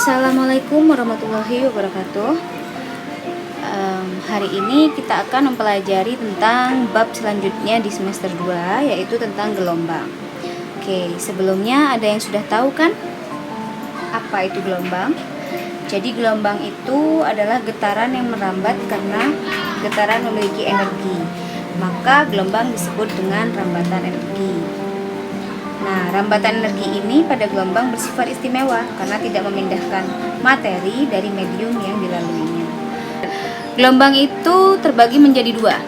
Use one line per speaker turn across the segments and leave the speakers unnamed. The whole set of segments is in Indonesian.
Assalamualaikum warahmatullahi wabarakatuh. Hari ini kita akan mempelajari tentang bab selanjutnya di semester 2, yaitu tentang gelombang. Oke, sebelumnya ada yang sudah tahu kan apa itu gelombang? Jadi gelombang itu adalah getaran yang merambat karena getaran memiliki energi. Maka gelombang disebut dengan rambatan energi. Nah, rambatan energi ini pada gelombang bersifat istimewa karena tidak memindahkan materi dari medium yang dilaluinya. Gelombang itu terbagi menjadi dua.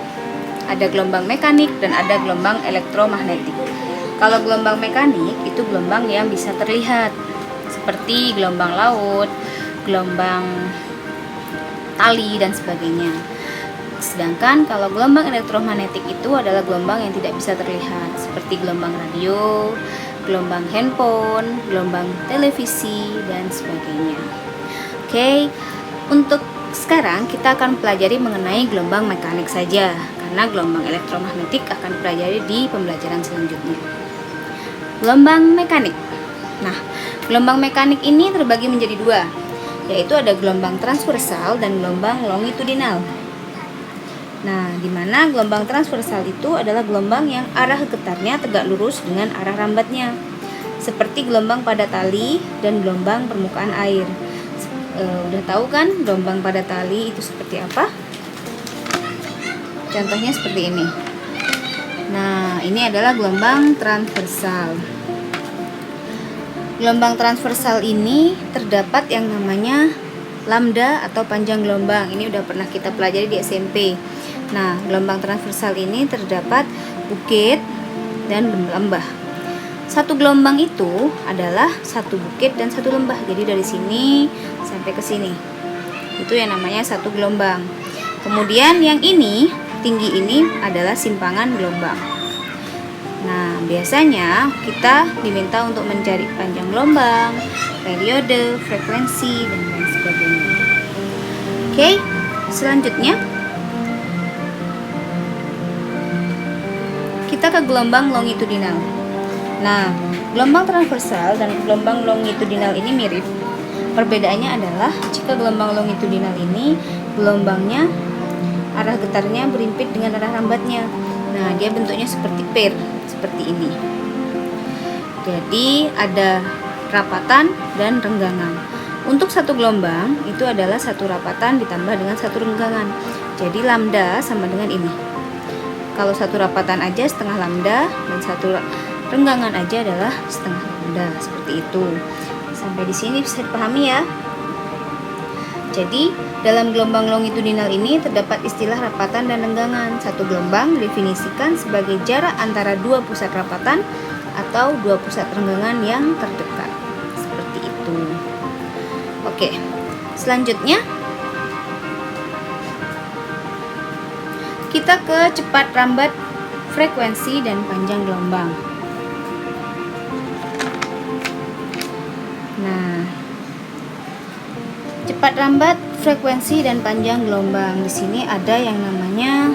Ada gelombang mekanik dan ada gelombang elektromagnetik. Kalau gelombang mekanik itu gelombang yang bisa terlihat, seperti gelombang laut, gelombang tali dan sebagainya. Sedangkan kalau gelombang elektromagnetik itu adalah gelombang yang tidak bisa terlihat, seperti gelombang radio, gelombang handphone, gelombang televisi, dan sebagainya. Oke, untuk sekarang kita akan pelajari mengenai gelombang mekanik saja, karena gelombang elektromagnetik akan dipelajari di pembelajaran selanjutnya. Gelombang mekanik. Nah, gelombang mekanik ini terbagi menjadi dua, yaitu ada gelombang transversal dan gelombang longitudinal. Nah, di mana gelombang transversal itu adalah gelombang yang arah getarnya tegak lurus dengan arah rambatnya, seperti gelombang pada tali dan gelombang permukaan air. Udah tahu kan gelombang pada tali itu seperti apa? Contohnya seperti ini. Nah, ini adalah gelombang transversal. Gelombang transversal ini terdapat yang namanya lambda atau panjang gelombang. Ini udah pernah kita pelajari di SMP. Nah, gelombang transversal ini terdapat bukit dan lembah. Satu gelombang itu adalah satu bukit dan satu lembah. Jadi dari sini sampai ke sini. Itu yang namanya satu gelombang. Kemudian yang ini, tinggi ini adalah simpangan gelombang. Nah, biasanya kita diminta untuk mencari panjang gelombang, periode, frekuensi, dan lain sebagainya. Oke, selanjutnya kita ke gelombang longitudinal. Nah, gelombang transversal dan gelombang longitudinal ini mirip. Perbedaannya adalah jika gelombang longitudinal ini gelombangnya arah getarnya berimpit dengan arah rambatnya. Nah, dia bentuknya seperti pear, seperti ini. Jadi ada rapatan dan renggangan. Untuk satu gelombang itu adalah satu rapatan ditambah dengan satu renggangan. Jadi lambda sama dengan ini. Kalau satu rapatan aja setengah lambda dan satu renggangan aja adalah setengah lambda, seperti itu. Sampai di sini bisa dipahami ya. Jadi dalam gelombang longitudinal ini terdapat istilah rapatan dan renggangan. Satu gelombang didefinisikan sebagai jarak antara dua pusat rapatan atau dua pusat renggangan yang terdekat. Seperti itu. Oke, selanjutnya kita ke cepat rambat, frekuensi, dan panjang gelombang. Nah, cepat rambat, frekuensi, dan panjang gelombang. Di sini ada yang namanya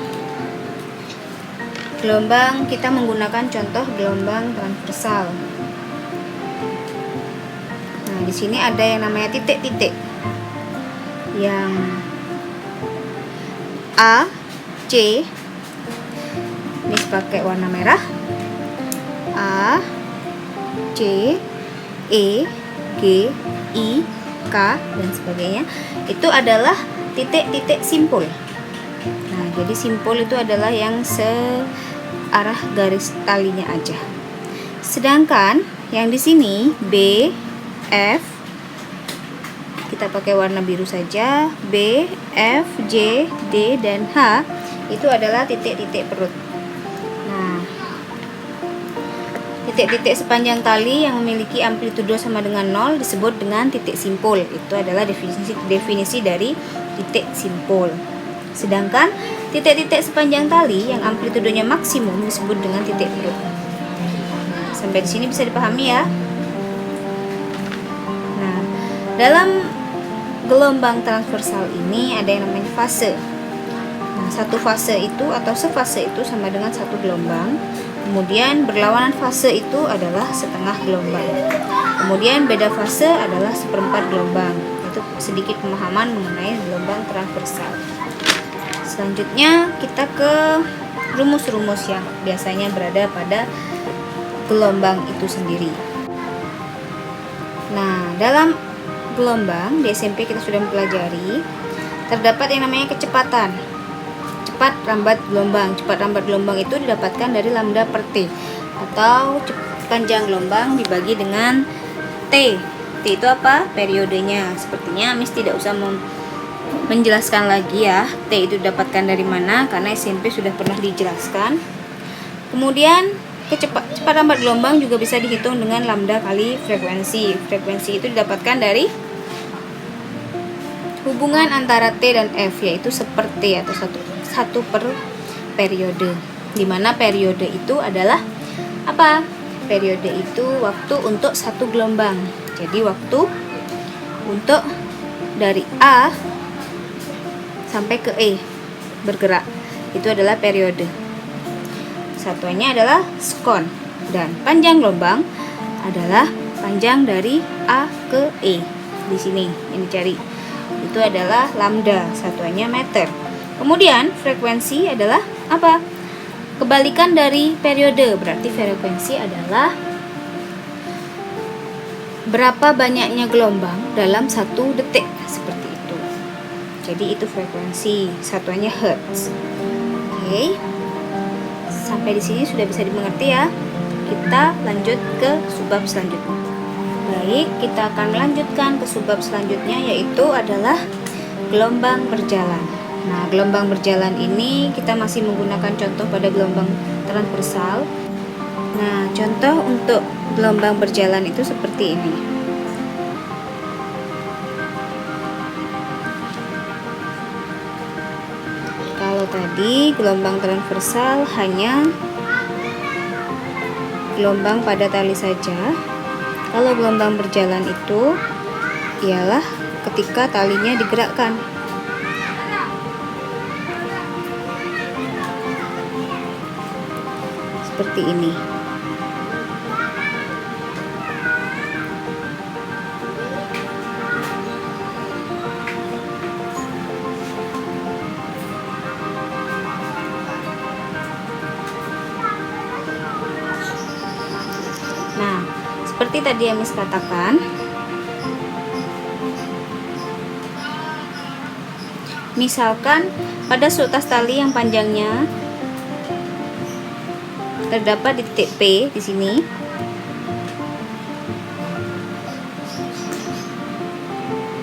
gelombang, kita menggunakan contoh gelombang transversal. Nah, di sini ada yang namanya titik-titik. Yang A, C, ini pakai warna merah. A, C, E, G, I, K, dan sebagainya. Itu adalah titik-titik simpul. Nah, jadi simpul itu adalah yang searah garis talinya aja. Sedangkan yang di sini B, F, kita pakai warna biru saja. B, F, J, D, dan H itu adalah titik-titik perut. Nah, titik-titik sepanjang tali yang memiliki amplitudo sama dengan 0 disebut dengan titik simpul. Itu adalah definisi dari titik simpul. Sedangkan titik-titik sepanjang tali yang amplitudonya maksimum disebut dengan titik perut. Sampai di sini bisa dipahami ya. Nah, dalam gelombang transversal ini ada yang namanya fase. Nah, satu fase itu atau sefase itu sama dengan satu gelombang. Kemudian berlawanan fase itu adalah setengah gelombang. Kemudian beda fase adalah seperempat gelombang. Itu sedikit pemahaman mengenai gelombang transversal. Selanjutnya kita ke rumus-rumus yang biasanya berada pada gelombang itu sendiri. Nah, dalam gelombang di SMP kita sudah mempelajari terdapat yang namanya kecepatan. Cepat lambat gelombang. Cepat lambat gelombang itu didapatkan dari lambda per T, atau panjang gelombang dibagi dengan T. T itu apa? Periodenya. Sepertinya Miss tidak usah menjelaskan lagi ya, T itu didapatkan dari mana, karena SMP sudah pernah dijelaskan. Kemudian cepat lambat gelombang juga bisa dihitung dengan lambda kali frekuensi. Frekuensi itu didapatkan dari hubungan antara T dan F, yaitu seperti atau satu per periode, dimana periode itu adalah apa? Periode itu waktu untuk satu gelombang. Jadi waktu untuk dari A sampai ke E bergerak itu adalah periode. Satuannya adalah sekon, dan panjang gelombang adalah panjang dari A ke E. Di sini yang dicari itu adalah lambda, satuannya meter. Kemudian frekuensi adalah apa? Kebalikan dari periode. Berarti frekuensi adalah berapa banyaknya gelombang dalam 1 detik, seperti itu. Jadi itu frekuensi, satuannya hertz. Oke. Sampai di sini sudah bisa dimengerti ya. Kita lanjut ke subbab selanjutnya. Baik, kita akan melanjutkan ke subbab selanjutnya, yaitu adalah gelombang berjalan. Nah, gelombang berjalan ini kita masih menggunakan contoh pada gelombang transversal. Nah, contoh untuk gelombang berjalan itu seperti ini. Kalau tadi gelombang transversal hanya gelombang pada tali saja, kalau gelombang berjalan itu ialah ketika talinya digerakkan. Seperti ini. Nah, seperti tadi yang Miss katakan, misalkan pada seutas tali yang panjangnya terdapat di titik P di sini,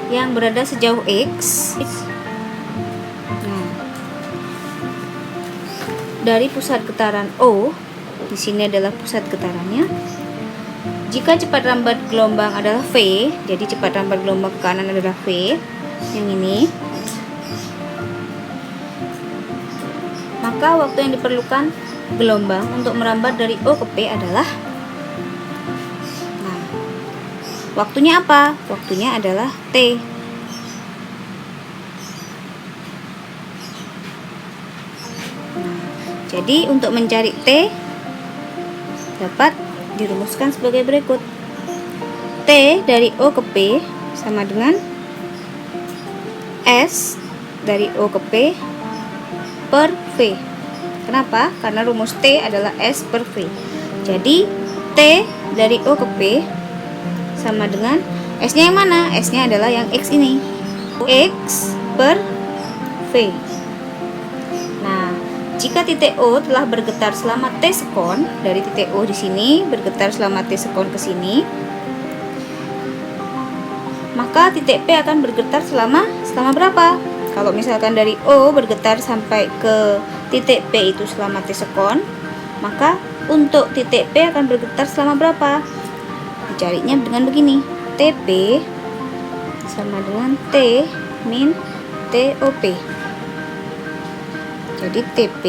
yang berada sejauh X. Nah, dari pusat getaran O, di sini adalah pusat getarannya. Jika cepat lambat gelombang adalah V, jadi cepat lambat gelombang ke kanan adalah V, yang ini, maka waktu yang diperlukan gelombang untuk merambat dari O ke P adalah, nah, waktunya apa? Waktunya adalah T. Nah, jadi untuk mencari T dapat dirumuskan sebagai berikut. T dari O ke P sama dengan S dari O ke P per V. Kenapa? Karena rumus T adalah S per V. Jadi T dari O ke P sama dengan S-nya yang mana? S-nya adalah yang X ini. X per V. Nah, jika titik O telah bergetar selama T sekon, dari titik O di sini bergetar selama T sekon ke sini, maka titik P akan bergetar selama berapa? Kalau misalkan dari O bergetar sampai ke titik P itu selama T sekon, maka untuk titik P akan bergetar selama berapa? Dicarinya dengan begini. TP sama dengan T min TOP. Jadi TP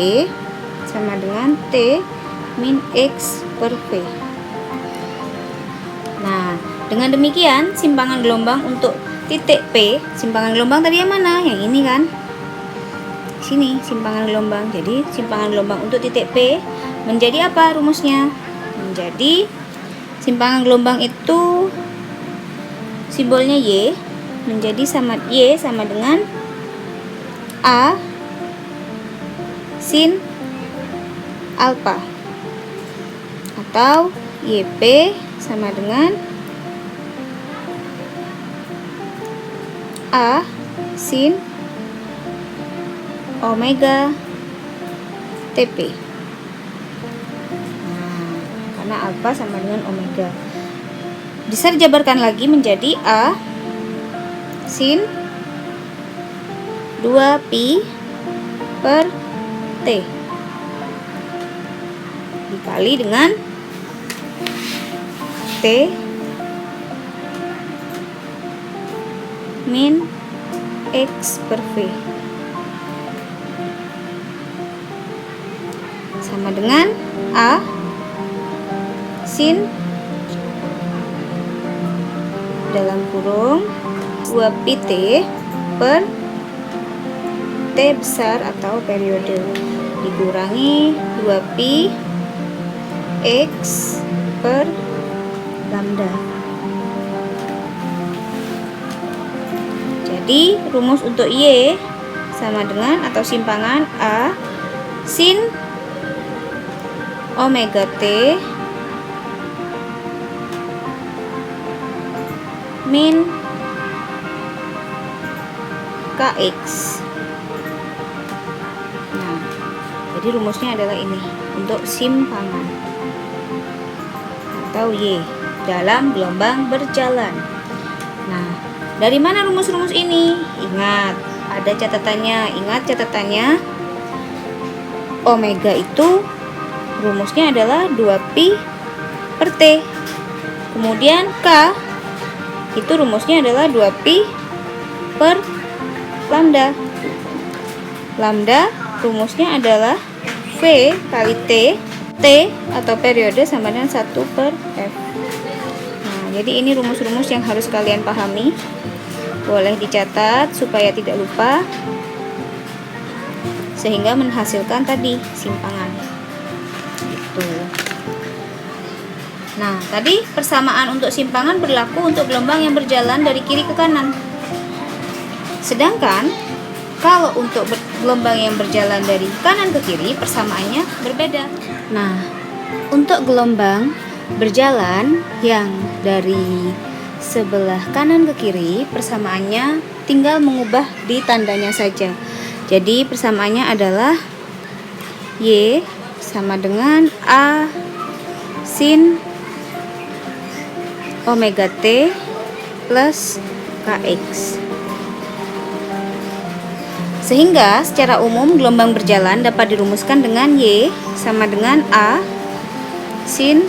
sama dengan T min X per V. Nah, dengan demikian simpangan gelombang untuk titik P, simpangan gelombang tadi yang mana? Yang ini kan? Sini simpangan gelombang. Jadi simpangan gelombang untuk titik P menjadi apa rumusnya? Menjadi simpangan gelombang itu simbolnya Y, menjadi Y sama dengan A sin alfa, atau YP sama dengan A sin omega TP. Nah, karena alfa sama dengan omega. Bisa dijabarkan lagi menjadi A sin 2pi per T dikali dengan T min X per V sama dengan A sin dalam kurung 2pi T per T besar atau periode dikurangi 2pi X per lambda. Jadi rumus untuk Y sama dengan atau simpangan A sin omega T min Kx. Nah, jadi rumusnya adalah ini untuk simpangan atau Y dalam gelombang berjalan. Nah, dari mana rumus-rumus ini? Ingat, ada catatannya. Ingat catatannya. Omega itu rumusnya adalah 2pi per T. Kemudian K itu rumusnya adalah 2pi per lambda. Lambda rumusnya adalah V kali T. T atau periode sama dengan 1 per F. Nah, jadi ini rumus-rumus yang harus kalian pahami. Boleh dicatat supaya tidak lupa, sehingga menghasilkan tadi simpangan. Gitu. Nah, tadi persamaan untuk simpangan berlaku untuk gelombang yang berjalan dari kiri ke kanan. Sedangkan kalau untuk gelombang yang berjalan dari kanan ke kiri, persamaannya berbeda. Nah, untuk gelombang berjalan yang dari sebelah kanan ke kiri, persamaannya tinggal mengubah di tandanya saja. Jadi persamaannya adalah Y sama dengan A sin omega T plus Kx. Sehingga secara umum gelombang berjalan dapat dirumuskan dengan Y sama dengan A sin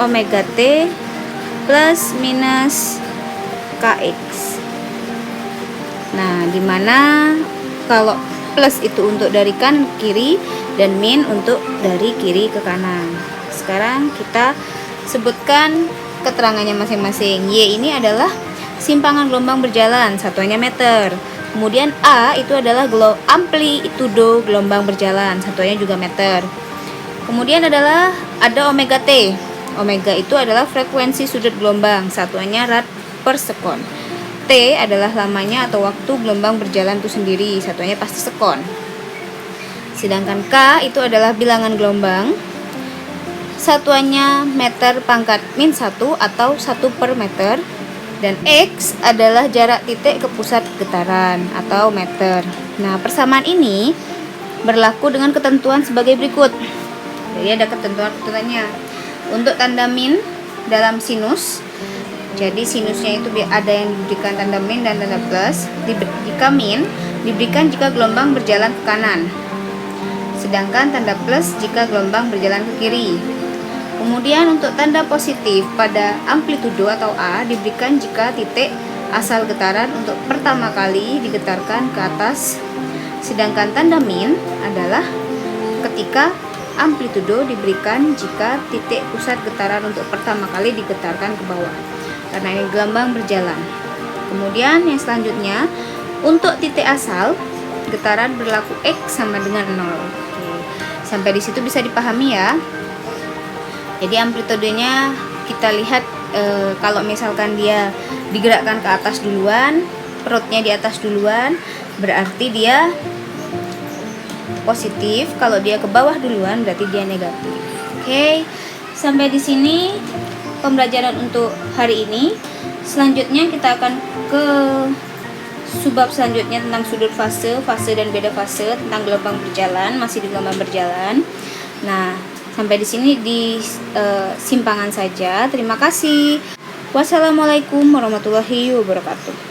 omega T plus minus Kx. Nah, dimana kalau plus itu untuk dari kanan ke kiri dan min untuk dari kiri ke kanan. Sekarang kita sebutkan keterangannya masing-masing. Y ini adalah simpangan gelombang berjalan, satuannya meter. Kemudian A itu adalah amplitudo gelombang berjalan, satuannya juga meter. Kemudian ada omega T. Omega itu adalah frekuensi sudut gelombang, satuannya rad per sekon. T adalah lamanya atau waktu gelombang berjalan itu sendiri, satuannya pasti sekon. Sedangkan K itu adalah bilangan gelombang, satuannya meter pangkat min 1 atau 1 per meter. Dan X adalah jarak titik ke pusat getaran atau meter. Nah, persamaan ini berlaku dengan ketentuan sebagai berikut. Jadi ada ketentuan-ketentuannya. Untuk tanda min dalam sinus, jadi sinusnya itu ada yang diberikan tanda min dan tanda plus. Jika min diberikan jika gelombang berjalan ke kanan, sedangkan tanda plus jika gelombang berjalan ke kiri. Kemudian untuk tanda positif pada amplitudo atau A diberikan jika titik asal getaran untuk pertama kali digetarkan ke atas, sedangkan tanda min adalah ketika amplitudo diberikan jika titik pusat getaran untuk pertama kali digetarkan ke bawah, karena ini gelombang berjalan. Kemudian yang selanjutnya, untuk titik asal getaran berlaku X sama dengan 0. Oke. Sampai di situ bisa dipahami ya. Jadi amplitudenya kita lihat kalau misalkan dia digerakkan ke atas duluan, perutnya di atas duluan, berarti dia positif. Kalau dia ke bawah duluan, berarti dia negatif. Oke, sampai di sini pembelajaran untuk hari ini. Selanjutnya kita akan ke subbab selanjutnya tentang sudut fase, fase dan beda fase, tentang gelombang berjalan, masih di gelombang berjalan. Nah, sampai di sini di simpangan saja. Terima kasih. Wassalamualaikum warahmatullahi wabarakatuh.